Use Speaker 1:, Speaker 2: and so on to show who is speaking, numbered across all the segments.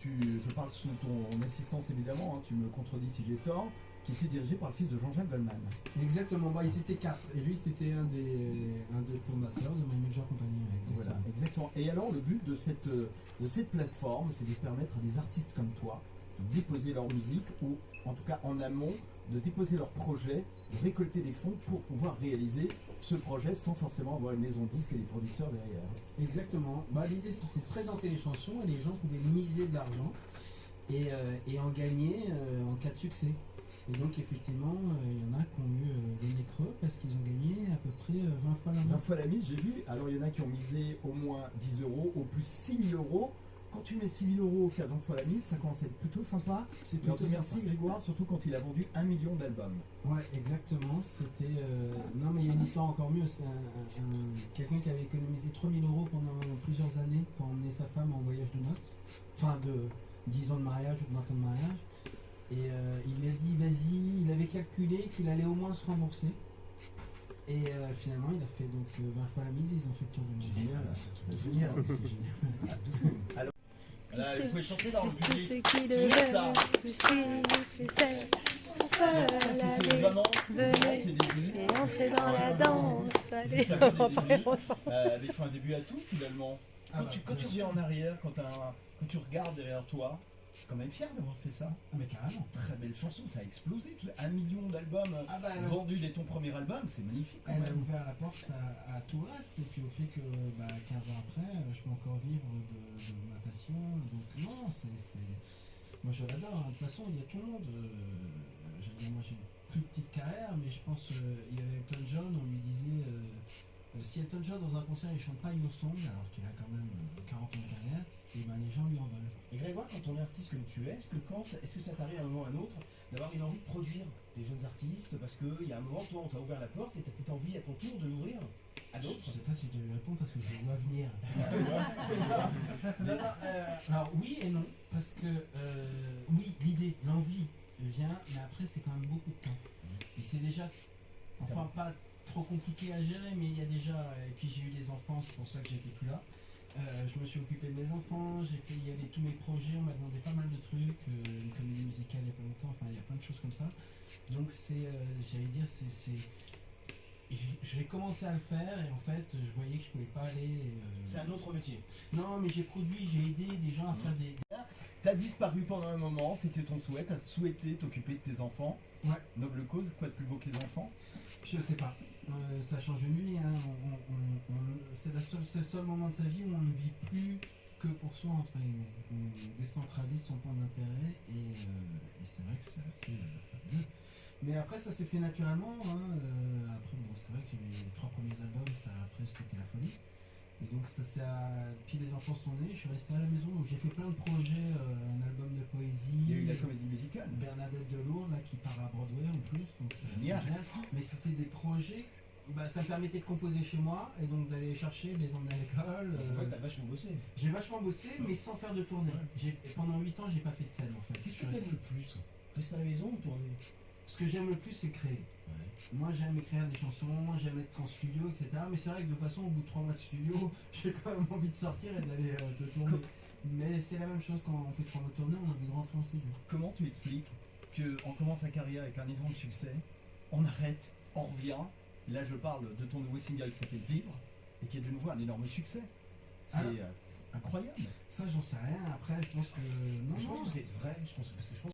Speaker 1: je parle sous ton assistance évidemment, hein, tu me contredis si j'ai tort, qui était dirigé par le fils de Jean-Jacques Goldman.
Speaker 2: Exactement, bah, ils étaient 4 et lui c'était un des fondateurs de My Major Company. Exactement.
Speaker 1: Voilà, exactement. Et alors le but de cette plateforme, c'est de permettre à des artistes comme toi de déposer leur musique ou en tout cas en amont, de déposer leur projet, de récolter des fonds pour pouvoir réaliser ce projet sans forcément avoir une maison de disque et des producteurs derrière.
Speaker 2: Exactement. Bah, l'idée c'était de présenter les chansons et les gens pouvaient miser de l'argent et en gagner en cas de succès. Et donc effectivement, il y en a qui ont eu le nez creux parce qu'ils ont gagné à peu près 20 fois la mise.
Speaker 1: 20 fois la mise, j'ai vu. Alors il y en a qui ont misé au moins 10 euros, au plus 6 000 euros. Quand tu mets 6 000 euros qui a 20 fois la mise, ça commence à être plutôt sympa.
Speaker 2: C'est plutôt
Speaker 1: merci
Speaker 2: sympa.
Speaker 1: Grégoire, surtout quand il a vendu 1 million d'albums.
Speaker 2: Ouais, exactement. C'était. Non, mais il y a une histoire encore mieux. C'est quelqu'un qui avait économisé 3 000 euros pendant plusieurs années pour emmener sa femme en voyage de noces. Enfin, de 10 ans de mariage ou de 20 ans de mariage. Et il lui a dit, vas-y, il avait calculé qu'il allait au moins se rembourser. Et finalement, il a fait donc 20 fois la mise, ils ont fait le tour du monde.
Speaker 1: Alors, vous pouvez chanter dans le
Speaker 3: Tout
Speaker 1: public.
Speaker 3: ce qui
Speaker 1: C'est
Speaker 3: le
Speaker 1: ça.
Speaker 3: veut, je suis plus seule, sans seule
Speaker 1: C'était
Speaker 3: aller,
Speaker 1: vraiment
Speaker 3: venez
Speaker 1: tes débuts.
Speaker 3: et entrer dans la danse, allez,
Speaker 1: T'as fait des
Speaker 3: on va faire
Speaker 1: débuts.
Speaker 3: ensemble.
Speaker 1: Il faut un début à tout finalement.
Speaker 2: Ah
Speaker 1: Quand tu reviens en arrière, quand tu regardes derrière toi, je suis quand même fier d'avoir fait ça.
Speaker 2: Ah, mais carrément.
Speaker 1: Très belle chanson, ça a explosé. 1 million d'albums
Speaker 2: Ah bah, elle a-
Speaker 1: vendus dès ton premier album, c'est magnifique. quand
Speaker 2: Elle a
Speaker 1: même.
Speaker 2: ouvert la porte à tout le reste, et puis au fait que 15 ans après, je peux encore vivre de ma passion. Donc non, moi je l'adore, hein. De toute façon il y a tout le monde. Moi j'ai une plus petite carrière, mais je pense il y avait Elton John, on lui disait si Elton John dans un concert il chante pas Your Song, alors qu'il a quand même 40 ans de carrière, et ben les gens lui en veulent.
Speaker 4: Et Grégoire, quand on est artiste comme tu es, est-ce que ça t'arrive à un moment ou à un autre d'avoir une envie de produire des jeunes artistes parce qu'il y a un moment, toi, on t'a ouvert la porte et t'as peut-être envie à ton tour de l'ouvrir à d'autres?
Speaker 2: Je sais pas si je dois lui répondre parce que je le vois venir. Alors oui et non, parce que oui, l'idée, l'envie vient, mais après c'est quand même beaucoup de temps. Et c'est déjà, enfin pas trop compliqué à gérer, mais il y a déjà, et puis j'ai eu des enfants, c'est pour ça que j'étais plus là. Je me suis occupé de mes enfants, il y avait tous mes projets, on m'a demandé pas mal de trucs, une comédie musicale il y a pas longtemps, enfin il y a plein de choses comme ça. Donc j'allais dire, j'ai commencé à le faire et en fait je voyais que je pouvais pas aller.
Speaker 4: C'est un autre métier.
Speaker 2: Non, mais j'ai produit, j'ai aidé des gens à faire des.
Speaker 1: T'as disparu pendant un moment, c'était ton souhait, t'as souhaité t'occuper de tes enfants.
Speaker 2: Ouais.
Speaker 1: Noble cause, quoi de plus beau que les enfants?
Speaker 2: Je sais pas. Ça change de nuit, hein. C'est le seul moment de sa vie où on ne vit plus que pour soi, entre guillemets. On décentralise son point d'intérêt et c'est vrai que c'est assez fabuleux. Mais après, ça s'est fait naturellement. Hein. Après, bon, c'est vrai que j'ai eu les 3 premiers albums, après c'était la folie. Et donc, puis les enfants sont nés, je suis resté à la maison, donc j'ai fait plein de projets, un album de poésie.
Speaker 1: Il y a eu la comédie musicale.
Speaker 2: Bernadette Delourde, là, qui part à Broadway en plus. Donc c'est
Speaker 1: Génial.
Speaker 2: génial. Mais c'était des projets, ça me permettait de composer chez moi et donc d'aller chercher, de les emmener à l'école.
Speaker 4: En fait, t'as vachement bossé.
Speaker 2: J'ai vachement bossé, mais sans faire de tournée. Pendant 8 ans, j'ai pas fait de scène en fait.
Speaker 4: Qu'est-ce que t'aimes le plus? Rester à la maison ou tourner?
Speaker 2: Ce que j'aime le plus, c'est créer. Moi, j'aime écrire des chansons, j'aime être en studio, etc. Mais c'est vrai que de toute façon, au bout de 3 mois de studio, j'ai quand même envie de sortir et d'aller de tourner. Mais c'est la même chose quand on fait 3 mois de tournée, on a envie de rentrer en studio.
Speaker 1: Comment tu expliques qu'on commence sa carrière avec un énorme succès, on arrête, on revient, là je parle de ton nouveau single qui s'appelle Vivre, et qui est de nouveau un énorme succès. C'est incroyable.
Speaker 2: Ça, j'en sais rien. Après, je pense que... Non,
Speaker 4: Je pense que c'est vrai. Parce que je pense.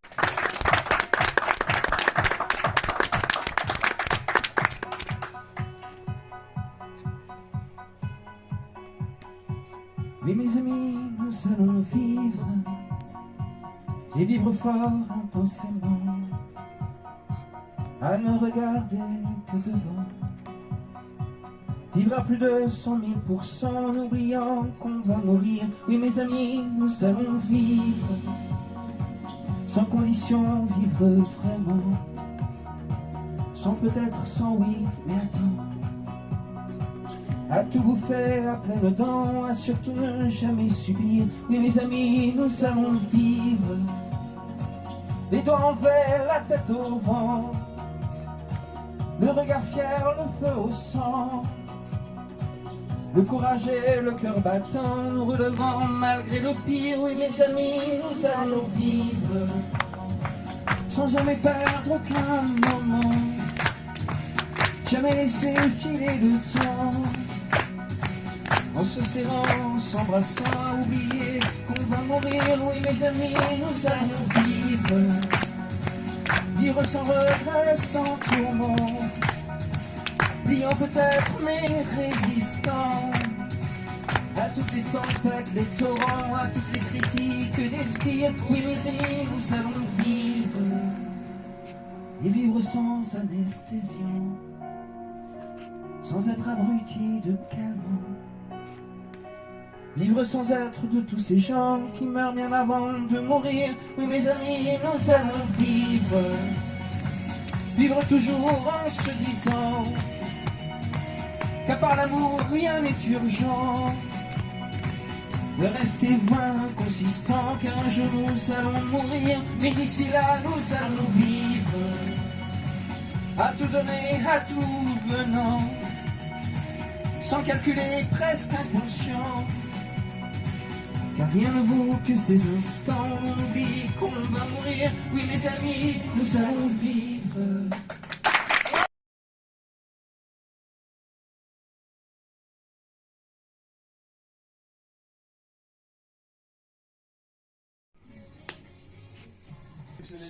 Speaker 5: Oui mes amis, nous allons vivre et vivre fort intensément, à ne regarder que devant, vivre à plus de 100 000%, n'oubliant qu'on va mourir. Oui mes amis, nous allons vivre sans condition, vivre vraiment, sans peut-être, sans oui, mais attends, à tout bouffer à pleines dents, à surtout ne jamais subir. Oui mes amis, nous allons vivre les doigts envers, la tête au vent, le regard fier, le feu au sang, Le courage et le cœur battant, nous relevant malgré le pire. Oui mes amis, nous allons vivre sans jamais perdre aucun moment, jamais laisser filer le temps, en se serrant, s'embrassant, oublier qu'on va mourir. Oui mes amis, nous allons vivre, vivre sans regret, sans tourment, pliant peut-être mais résistant à toutes les tempêtes, les torrents, à toutes les critiques, les spires. Oui mes amis, nous allons vivre, et vivre sans anesthésion, sans être abruti de calme, vivre sans être de tous ces gens qui meurent bien avant de mourir. Oui mes amis, nous allons vivre, vivre toujours en se disant qu'à part l'amour rien n'est urgent, le reste est vain, consistant, qu'un jour nous allons mourir, mais d'ici là nous allons vivre, à tout donner, à tout venant, sans calculer, presque inconscient, car rien ne vaut que ces instants où on oublie qu'on va mourir. Oui mes amis, nous allons vivre.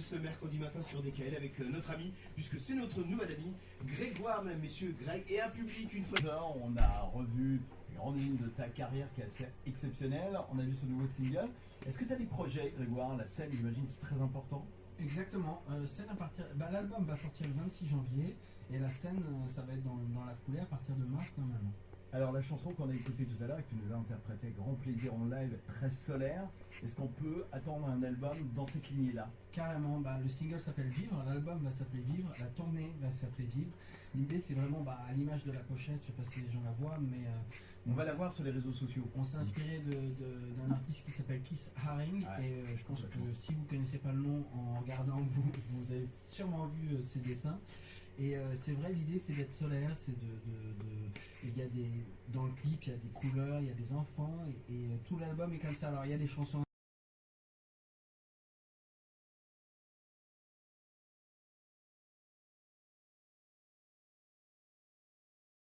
Speaker 4: Ce mercredi matin sur DKL avec notre ami, puisque c'est notre nouvel ami, Grégoire, mesdames, messieurs, Greg, et un public une fois.
Speaker 1: On a revu une grande ligne de ta carrière qui est assez exceptionnelle. On a vu ce nouveau single. Est-ce que tu as des projets, Grégoire? La scène, j'imagine, c'est très important.
Speaker 2: Exactement. Scène à partir. L'album va sortir le 26 janvier et la scène, ça va être dans la foulée à partir de mars normalement.
Speaker 1: Alors la chanson qu'on a écoutée tout à l'heure et que tu nous as interprétée avec grand plaisir en live, très solaire, est-ce qu'on peut attendre un album dans cette lignée-là?
Speaker 2: Carrément, le single s'appelle Vivre, l'album va s'appeler Vivre, la tournée va s'appeler Vivre. L'idée c'est vraiment à l'image de la pochette, je sais pas si les gens la voient, mais
Speaker 1: on va la voir sur les réseaux sociaux.
Speaker 2: On s'est inspiré d'un artiste qui s'appelle Keith Haring, et je pense que si vous ne connaissez pas le nom, en regardant, vous avez sûrement vu ses dessins. Et c'est vrai, l'idée c'est d'être solaire, il y a dans le clip il y a des couleurs, il y a des enfants, et tout l'album est comme ça. Alors il y a des chansons